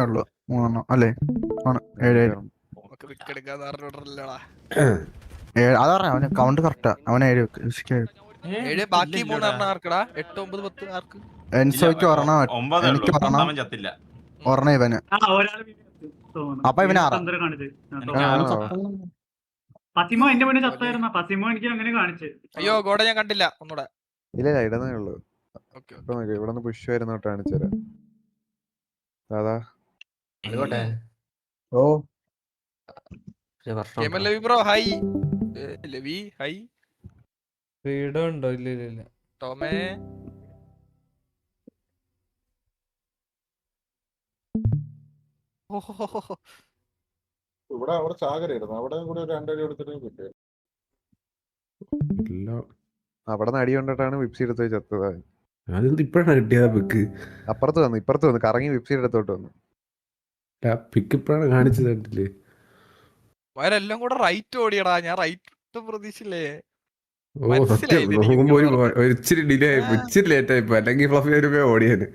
ഉള്ളു 3 അല്ലേ? ആണ് 7 അതാ പറഞ്ഞ അവന് കൗണ്ട് കറക്റ്റാ. അവൻ 7 ബാക്കി 3 ആർക്കടാ? 8, 9, 10 ആർക്ക്? എൻസോയ്ക്ക് ഒരെണ്ണം, എനിക്ക് ഒരെണ്ണം, ഒരെണ്ണം ഇവന്. അപ്പൊ ഇവന് 6. പസിമോ എന്റെ മുന്നേ ചത്തായിരുന്ന പസിമോ എനിക്ക് അങ്ങനെ കാണിച്ചു. അയ്യോ ഗോഡ ഞാൻ കണ്ടില്ല. ഒന്നൂടെ ഇല്ല ഇടന്നേ ഉള്ളു. ഇവിടെ പുഷ് വരുന്നോട്ട് കാണിച്ചു തരാം. അതാ ഓ ലവി ബ്രോ ഹൈ. ലവി ഹൈ. ഫ്രീഡം ഉണ്ടോ? ഇല്ല ടോമേ ഇവിടെ അവിടെ ചാകരയായിരുന്നു. അവിടെ കൂടെ ഒരു 2 അടി എടുത്തിട്ട് കിട്ടിയത്. അവിടെ നിന്ന് അടി കൊണ്ടിട്ടാണ് വിപ്സി എടുത്ത് ചത്തത്. അതെന്ത് ഇപ്പഴാണ് കിട്ടിയതാ പിക്ക്? ഇപ്പുറത്ത് വന്ന് കറങ്ങി വിപ്സി എടുത്തോട്ട് വന്നു. പിക്ക് ഇപ്പഴാണ് കാണിച്ചത് കണ്ടില്ലേ? അവരെല്ലാം കൂടെ റൈറ്റ് ഓടിയടാ. ഞാൻ റൈറ്റ് പ്രതീക്ഷില്ലേ. ഓ സത്യം നോക്കുമ്പോ ഇച്ചിരി ഡിലേ ആയിപ്പോ, ഇച്ചിരി ലേറ്റ് ആയിപ്പോ. അല്ലെങ്കിൽ ഫ്ലഫി ഒരു ഓടിയാന്.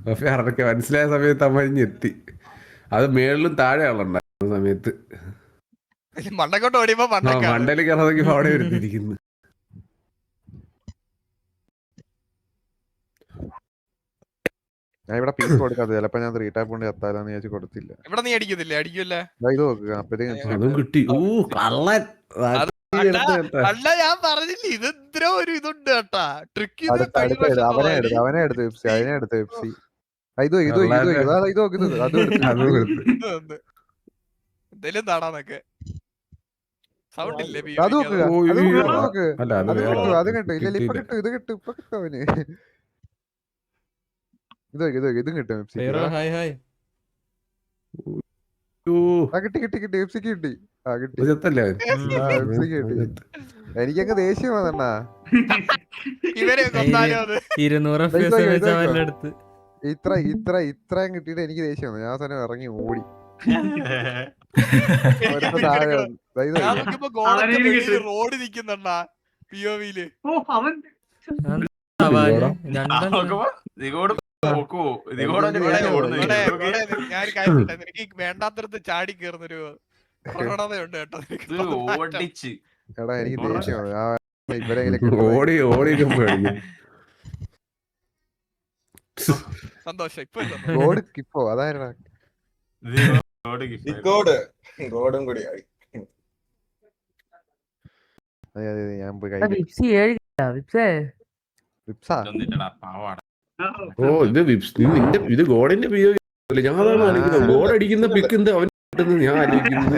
ഫ്ലഫി അറക്കെ മനസ്സിലായ സമയത്ത് അമ്മഞ്ഞ് എത്തി. അത് മേളിലും താഴെ ആളുണ്ടായിരുന്ന സമയത്ത് മണ്ടക്കോട്ട് ഓടിയപ്പോ മണ്ടയിൽ കയറാതെ അവിടെ വരുത്തിരിക്കുന്നു. ഞാൻ ഇവിടെ പീസ് കൊടുക്കാത്ത ചിലപ്പോ ഞാൻ 3 ടാപ്പ് കൊണ്ട് എത്താലെന്ന് വിചാരിച്ചു കൊടുത്തില്ല. ഇവിടെ നീ അടിക്കുന്നില്ലേ? അടിക്കൂല്ലേ? ഇത് നോക്കുക അപ്പഴത്തേക്കും അതും കിട്ടി. ഓ കള്ളൻ. അല്ല ഞാൻ പറഞ്ഞില്ലേ ഇത് ഇത്ര ഒരു ഇതുണ്ട് കേട്ടാ. ട്രിക്ക് അവനെ എടുത്ത് വിപ്സി, അതിനെ എടുത്ത് വിപ്സി. എന്തേലും താടാന്നൊക്കെ സൗണ്ട് ഇല്ലേ? അത് നോക്കുക. അല്ല അത് കിട്ടും. ഇല്ല ഇപ്പൊ കിട്ടും. ഇത് കിട്ടും. ഇപ്പൊ കിട്ടും അവന്. ഇതും കിട്ടും. Hi hi. കിട്ടി വിപ്സിക്ക് കിട്ടി. കിട്ടി. എനിക്കങ്ങ് ദേഷ്യം വന്നണ്ണാ. ഇവരെ കൊന്നാലോ അത്? 200 അടുത്ത് ഇത്രയും കിട്ടിയിട്ട് എനിക്ക് ദേഷ്യം വന്നു. ഞാൻ തന്നെ ഇറങ്ങി ഓടി. റോഡ് നിക്കുന്നുണ്ടാ പിഒവിയില്. എനിക്ക് വേണ്ടാത്തടത്ത് ചാടി കയറുന്നൊരു പ്രവണതയുണ്ട് കേട്ടോ. എടാ എനിക്ക് ദേഷ്യം സന്തോഷം. ഇപ്പൊ അതായിരുന്നു ഗോഡും കൂടി ആയി. ഞാൻ പോയി ഓ ഇത് ഇത് ഗോഡിന്റെ പി ഒ ഞാൻ അതാണ് ആലോചിക്കുന്നത്. ഗോഡ് അടിക്കുന്ന പിക്ക് എന്താ അവൻ കിട്ടുന്നത് ഞാൻ ആലോചിക്കുന്നത്.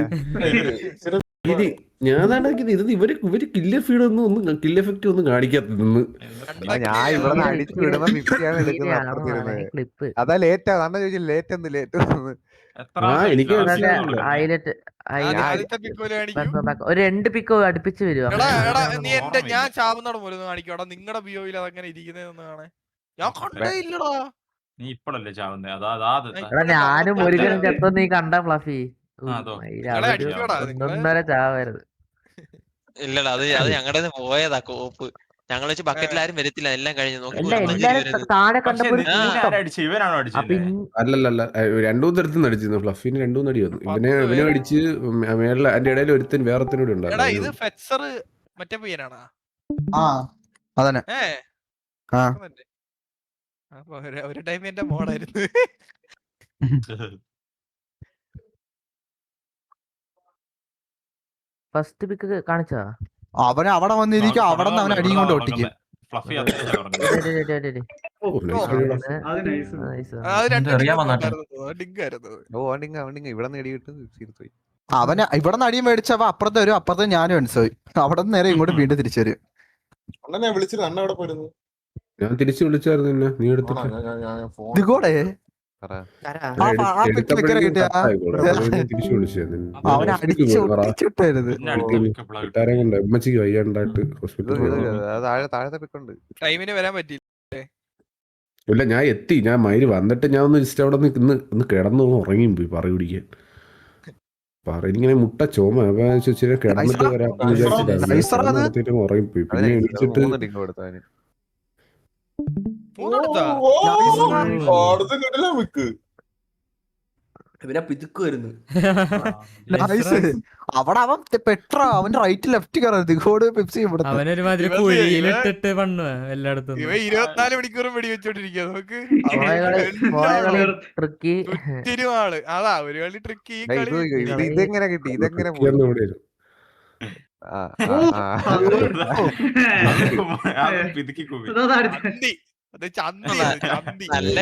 ഇത് ഞാനാണ് ഇത് ഇവര് കില്ലർ ഫീഡ് ഒന്നും കില്ല് എഫക്ട് ഒന്നും കാണിക്കാത്തതെന്ന്. ഞാൻ ഇവിടെ അടിച്ചു വിടുമ്പോ വിപ്സിയാണ് എടുക്കുന്നത്. അതാ ലേറ്റാ അണ്ണ ചോദിച്ചു. ലേറ്റ് എനിക്ക് ഒരു 2 പിക്കോ അടുപ്പിച്ച് വരുവാ. നീ എന്റെ ഞാൻ ചാവുന്നോടെ പോലെ കാണിക്കോടാ. നിങ്ങളുടെ ബിയോയിൽ അതങ്ങനെ ഇരിക്കുന്നതെന്ന് കാണേ ഞാൻ കണ്ടേ ഇല്ലടാ. നീ ഇപ്പഴല്ലേ ചാവുന്നേ? ഞാനും ഒരു ചത്തം നീ കണ്ട ഫ്ലഫി. 1.5 ചാവരുത്. ഇല്ലടാ അത് ഞങ്ങളുടെ പോയതാ കോപ്പ്. ഞങ്ങൾ വെച്ച് ബക്കറ്റിലാരും വരത്തില്ല. എല്ലാം കഴിഞ്ഞു നോക്കി. അല്ലല്ല 2 തരത്തിൽ അടിച്ചിരുന്നു. ഫ്ലഫിന് 2 അടി വന്നു. ഇവനെ അടിച്ച് മേളിൽ അതിന്റെ ഇടയിൽ ഒരുത്തൻ വേറെത്തിനൂടെ ഉണ്ടായിരുന്നു. ഒരു ടൈം എന്റെ മോളായിരുന്നു. ഫസ്റ്റ് പിക്ക് കാണിച്ചാ അവന് അവിടെ വന്നിരിക്കും. അവിടെ നിന്ന് അവൻ അടിയും കൊണ്ട് ഒട്ടിക്കും. ഇവിടെ നേടിയിട്ട് അവന് ഇവിടെ നിന്ന് അടിയും മേടിച്ചവ അപ്പുറത്തെ വരും. അപ്പുറത്തെ ഞാനും മനസ്സിലായി. അവിടെ നിന്ന് നേരെ ഇങ്ങോട്ട് വീണ്ടും തിരിച്ചു വരും. ഞാൻ വിളിച്ചത് അണ്ണ എവിടെ പോയിരുന്നു? ഞാൻ തിരിച്ചു വിളിച്ചായിരുന്നു. നീ എടുത്തിട്ട് ഇതോടെ ഉമ്മച്ചിക്ക് വയ്യാണ്ടായിട്ട് ടൈമിന് വരാൻ പറ്റില്ല. ഇല്ല ഞാൻ എത്തി. ഞാൻ മയില് വന്നിട്ട് ഞാൻ ഒന്ന് ജസ്റ്റ് അവിടെ ഒന്ന് കിടന്നു ഉറങ്ങിയും പോയി പറ പിടിക്കാൻ. പറയിങ്ങനെ മുട്ട ചോമ കിടന്നിട്ട് വരാം വിചാരിച്ചിട്ട് ഉറങ്ങിപ്പോയി. പിന്നെ എണീച്ചിട്ട് ഇവരെ പിതുക്കുമായിരുന്നു. അവിടെ അവൻ പെട്ര അവന്റെ റൈറ്റ് ലെഫ്റ്റ് കയറി ദിഗോട് പെപ്സി ഇവിടുത്തെ അവനൊരുമാതിരി കുഴിയിലിട്ടിട്ട് പണ്ണുവാ എല്ലായിടത്തും. ഇവ 24 മണിക്കൂറും വെടി വെച്ചോണ്ടിരിക്കുക നോക്ക്. ചുറ്റിനുമാണ് അതാ ഒരു കളി ട്രിക്ക്. ഈ കളി ഇതെങ്ങനെ കിട്ടി? ഇതെങ്ങനെ പോയി? പിതുക്കി കൂവി. ചന്തി. അത് ചന്തി ചന്തി. നല്ല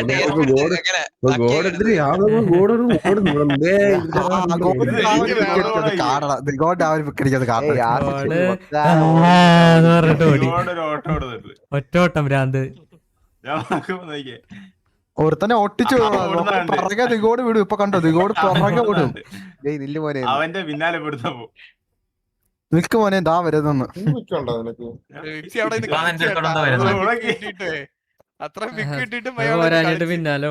ദിഗോട് ആ ഒരു പിക്കടിക്കത് ഒറ്റോട്ടം ഭ്രാന്ത്. ഒരുത്തന്നെ ഒട്ടിച്ചു പുറകെ ദിഗോട് വിടും. ഇപ്പൊ കണ്ടോ ദിഗോട് പുറകെ വിടും. അവന്റെ പിന്നാലെ പെടുത്ത പോ. നിൽക്ക് മോനെ ദാ വരുന്നെന്ന്. അത്ര മിക്ക് ഇട്ടിട്ട് പിന്നാലെ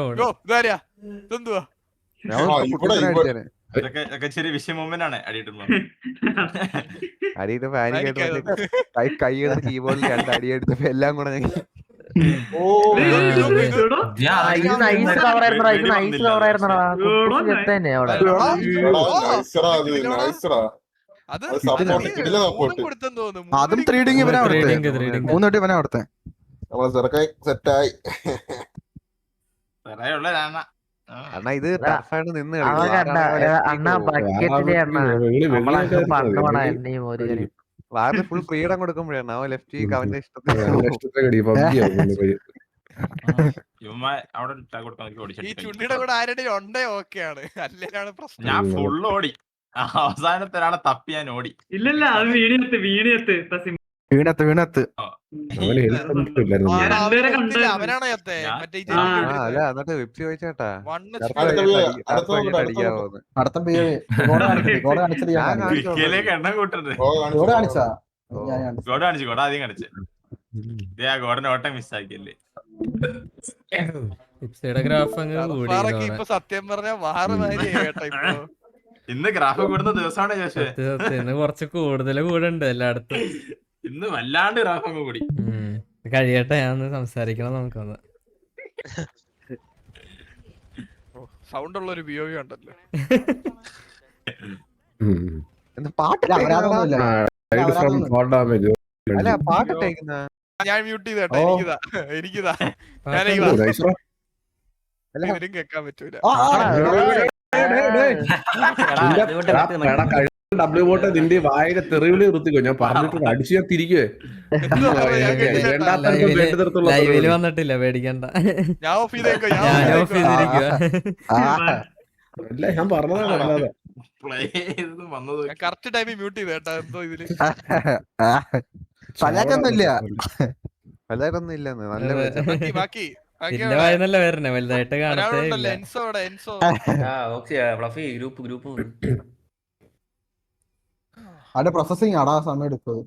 ചെറിയ വിഷയം മൊമെന്റാണ് അടിയിട്ടുള്ളത്. അടിയിട്ട് കൈയുടെ കീബോർഡിൽ 2 അടിയെടുത്തപ്പോ എല്ലാം കൂടെ അതും 3D ഇവനാ അവിടുത്തെ 3 ഇവനാ അവിടുത്തെ. സെറ്റായി. അണ്ണാ ഇത് ടഫാണ് നിന്ന് വാറിന് ഫുൾ ഫ്രീഡം കൊടുക്കുമ്പോഴാണ് അവൻ ലെഫ്റ്റ് അവന്റെ ഇഷ്ടത്തിന്. ഈ ചുണ്ടിയുടെ കൂടെ ആരുടെയും ഉണ്ടേ ഓക്കെയാണ്, അല്ലേലാണ് പ്രശ്നം. ഞാൻ ഫുള്ള് ഓടി, അവസാനത്തിലാണ് തപ്പി ഞാൻ ഓടി. ഇല്ലല്ല അത് വീണിയത്ത് വീണത്ത് അവനാണോ എന്നിട്ട് വെബ്സി ചോദിച്ചേട്ടാ എണ്ണം കൂട്ടരുത്. ഗോഡ കാണിച്ചു, ഗോഡ ആദ്യം കാണിച്ചു. ഗോഡന്റെ ഓട്ടം മിസ്സാക്കിയല്ലേ. ഇപ്പൊ സത്യം പറഞ്ഞ വാറുമാതിരി കേട്ടോ. ഇപ്പൊ ഇന്ന് ഗ്രാഫ് കൂടുന്ന ദിവസമാണ് ചോദിച്ചത്. കുറച്ച് കൂടുതൽ കൂടെ ഉണ്ട് എല്ലായിടത്തും. ഇന്ന് വല്ലാണ്ട് ഗ്രാഫ് അങ്ങ് കൂടി. കഴിയട്ടെ, ഞാൻ സംസാരിക്കണം. നമുക്കൊന്ന് സൗണ്ട് ഉള്ള ഒരു POV ഉണ്ടല്ലോ. അല്ല പാട്ടിട്ടേക്കുന്ന ഞാൻ മ്യൂട്ട് ചെയ്തേട്ടാ. എനിക്കിതാ ഇവരും കേക്കാൻ പറ്റൂല. W നിന്റെ വായക തെറിവിളി നിർത്തിക്കോ. ഞാൻ പറഞ്ഞിട്ട് അടിച്ചു ഞാൻ തിരിക്കുവേ. ലൈവില് വന്നിട്ടില്ല, പേടിക്കണ്ട. ഞാൻ ഓഫ് ചെയ്തേക്കോ. അല്ല ഞാൻ പറഞ്ഞതാണ്. കറക്റ്റ് ടൈമിൽ മ്യൂട്ട് ചെയ്തേട്ടാ. എന്തോ ഇതില് പലതൊന്നും ഇല്ലെന്ന് നല്ല ബാക്കി എന്റെ വായനല്ല വരണേ, വലുതായിട്ട് കാണട്ടെ. അവിടെ പ്രോസസിങ് ആടാ സമയം എടുക്കും.